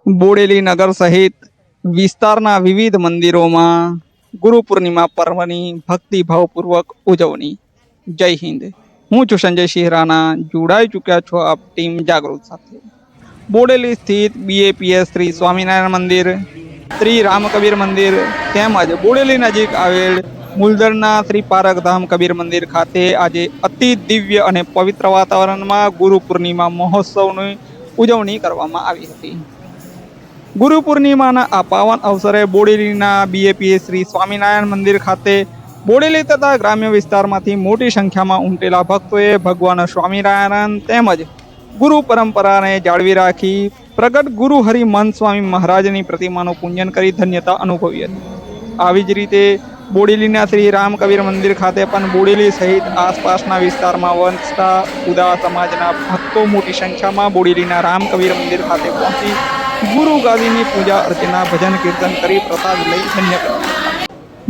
બોડેલી નગર સહિત વિસ્તારના વિવિધ મંદિરોમાં ગુરુ પૂર્ણિમા પર્વની ભક્તિભાવપૂર્વક ઉજવણી। જય હિન્દ। હું છું સંજય સિંહ રાણા। જોડાઈ ચૂક્યા છો આપ ટીમ જાગૃત સાથે। બોડેલી સ્થિત BAPS શ્રી સ્વામિનારાયણ મંદિર, શ્રી રામકબીર મંદિર તેમજ બોડેલી નજીક આવેલ મુલદરના શ્રી પારકધામ કબીર મંદિર ખાતે આજે અતિ દિવ્ય અને પવિત્ર વાતાવરણમાં ગુરુ પૂર્ણિમા મહોત્સવની ઉજવણી કરવામાં આવી હતી। ગુરુ પૂર્ણિમાના આ પાવન અવસરે બોડેલીના BAPS શ્રી સ્વામિનારાયણ મંદિર ખાતે બોડેલી તથા ગ્રામ્ય વિસ્તારમાંથી મોટી સંખ્યામાં ઉમટેલા ભક્તોએ ભગવાન સ્વામિનારાયણ તેમજ ગુરુ પરંપરાને જાળવી રાખી પ્રગટ ગુરુ હરિમંત સ્વામી મહારાજની પ્રતિમાનું પૂજન કરી ધન્યતા અનુભવી હતી। આવી જ રીતે બોડેલીના શ્રી રામકબીર મંદિર ખાતે પણ બોડેલી સહિત આસપાસના વિસ્તારમાં વસતા ઉદા સમાજના ભક્તો મોટી સંખ્યામાં બોડેલીના રામકબીર મંદિર ખાતે પહોંચી ગુરુ ગાદીની પૂજા અર્ચના ભજન કીર્તન કરી પ્રસાદ લઈ ધન્ય કર્યા।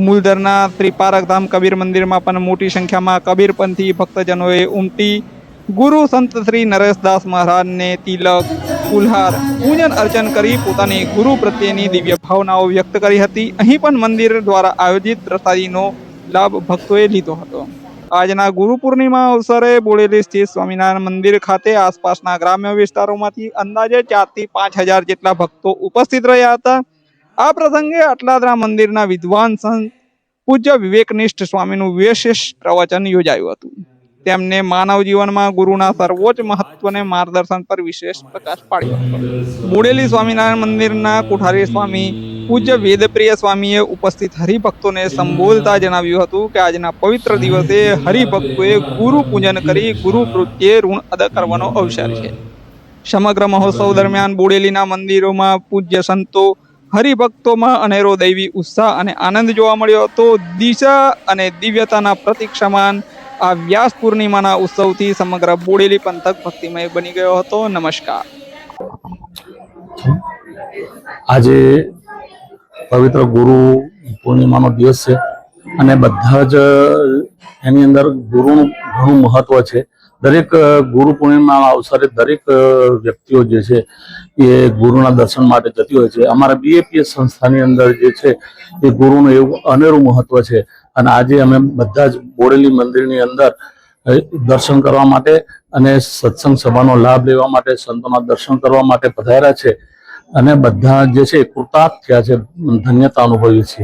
મુલદરના શ્રી પારકધામ કબીર મંદિરમાં પણ મોટી સંખ્યામાં કબીરપંથી ભક્તજનોએ ઉમટી ગુરુ સંત શ્રી નરેશદાસ મહારાજને તિલક, ફુલહાર, પૂજન અર્ચન કરી પોતાની ગુરુ પ્રત્યેની દિવ્ય ભાવનાઓ વ્યક્ત કરી હતી। અહીં પણ મંદિર દ્વારા આયોજિત પ્રસાદીનો લાભ ભક્તોએ લીધો હતો। આજના ગુરુ પૂર્ણિમા અવસરે બોડેલી સ્થિત સ્વામિનારાયણ મંદિર ખાતે આસપાસના ગ્રામ્ય વિસ્તારોમાંથી અંદાજે 4 થી 5 હજાર જેટલા ભક્તો ઉપસ્થિત રહ્યા હતા। આ પ્રસંગે અટલાદરા મંદિરના વિદ્વાન સંત પૂજ્ય વિવેકનિષ્ઠ સ્વામીનું વિશેષ પ્રવચન યોજાયું હતું। તેમને માનવ જીવનમાં ગુરુના સર્વોચ્ચ મહત્વને માર્ગદર્શન પર વિશેષ પ્રકાશ પાડ્યો હતો। બોડેલી સ્વામિનારાયણ મંદિરના કોઠારી સ્વામી પૂજ્ય વેદપ્રિય સ્વામીએ ઉપસ્થિત હરિભક્તોને સંબોધતા જણાવ્યું હતું કે આજના પવિત્ર દિવસે હરિભક્તોએ ગુરુ પૂજન કરી ગુરુ પ્રત્યે ઋણ અદા કરવાનો અવસર છે। સમગ્ર મહોત્સવ દરમિયાન બોડેલીના મંદિરોમાં પૂજ્ય સંતો હરિભક્તોમાં અનેરો દૈવી ઉત્સાહ અને આનંદ જોવા મળ્યો હતો। દિશા અને દિવ્યતાના પ્રતીક સમાન આ વ્યાસ પૂર્ણિમાના ઉત્સવથી સમગ્ર બોડેલી પંથક ભક્તિમય બની ગયો હતો। નમસ્કાર। આજે પવિત્ર ગુરુ પૂર્ણિમાનો દિવસ છે અને બધા જ એની અંદર ગુરુનું ઘણું મહત્વ છે। દરેક ગુરુ પૂર્ણિમાના અવસરે દરેક વ્યક્તિઓ જે છે એ ગુરુના દર્શન માટે જતી હોય છે। અમારા BAPS સંસ્થાની અંદર જે છે એ ગુરુનું એવું અનેરું મહત્વ છે અને આજે અમે બધા જ બોડેલી મંદિરની અંદર દર્શન કરવા માટે અને સત્સંગ સભાનો લાભ લેવા માટે સંતોના દર્શન કરવા માટે પધાર્યા છે અને બધા જે છે કૃતાર્થ થયા છે, ધન્યતા અનુભવી છે।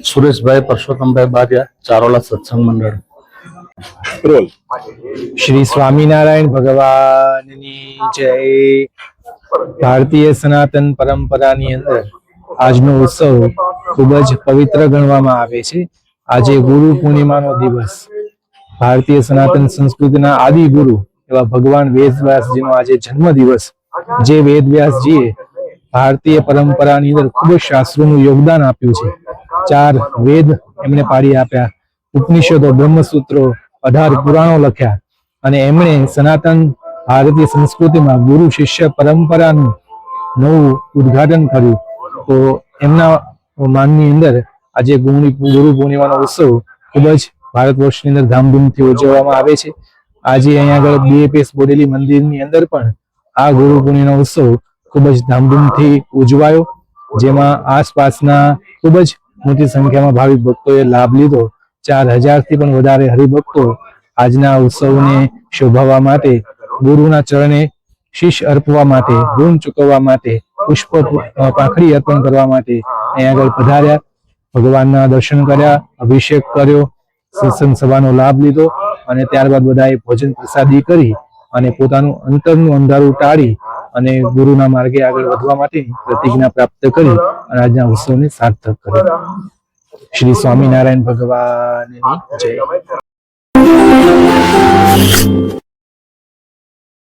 સુરેશભાઈ પરસોત્તમભાઈ બારિયા, ચારોલા સત્સંગ મંડળ। શ્રી સ્વામિનારાયણ ભગવાનની જય। ભારતીય સનાતન પરંપરાની અંદર આજનો ઉત્સવ ખૂબ જ પવિત્ર ગણવામાં આવે છે। આજે ગુરુ પૂર્ણિમાનો દિવસ ભારતીય સનાતન સંસ્કૃતિના આદિ ગુરુ એવા ભગવાન વેદવ્યાસજીનો આજે જન્મ દિવસ। જે વેદવ્યાસજીએ ભારતીય પરંપરાની અંદર ખૂબ જ શાસ્ત્રોનું યોગદાન આપ્યું છે। 4 વેદ એમણે પાડી આપ્યા, ઉપનિષદો, બ્રહ્મસૂત્રો, 18 પુરાણો લખ્યા અને એમણે સનાતન ભારતીય સંસ્કૃતિમાં ગુરુ શિષ્ય પરંપરાનું નવું ઉદ્ઘાટન કર્યું। તો એમના માનની અંદર આજે ગુરુ પૂર્ણિમાનો ઉત્સવ ખૂબ જ ભારત વર્ષની અંદર ધામધૂમથી ઉજવવામાં આવે છે। આજે અહીંયા આગળ BAPS બોડેલી મંદિરની અંદર પણ આ ગુરુ પૂર્ણિમાનો ઉત્સવ ખૂબ જ ધામધૂમથી ઉજવાયો, જેમાં આસપાસના ખૂબ જ મોટી સંખ્યામાં ભાવિક ભક્તોએ લાભ લીધો। 4000 થી પણ વધારે હરિભક્તો આજના ઉત્સવને શોભાવવા માટે, ગુરુના ચરણે શીશ અર્પવા માટે, ઋણ ચૂકવવા માટે, પુષ્પ પાંખડી અર્પણ કરવા માટે અહીંયા આગળ પધાર્યા, ભગવાનના દર્શન કર્યા, અભિષેક કર્યો, સત્સંગ સભાનો લાભ લીધો અને ત્યારબાદ બધાએ ભોજન પ્રસાદી કરી અને પોતાનું અંતરનું અંધારું ટાળી અને ગુરુના માર્ગે આગળ વધવા માટેની પ્રતિજ્ઞા પ્રાપ્ત કરી અને આજના ઉત્સવને સાર્થક કર્યો। શ્રી સ્વામિનારાયણ ભગવાનની જય।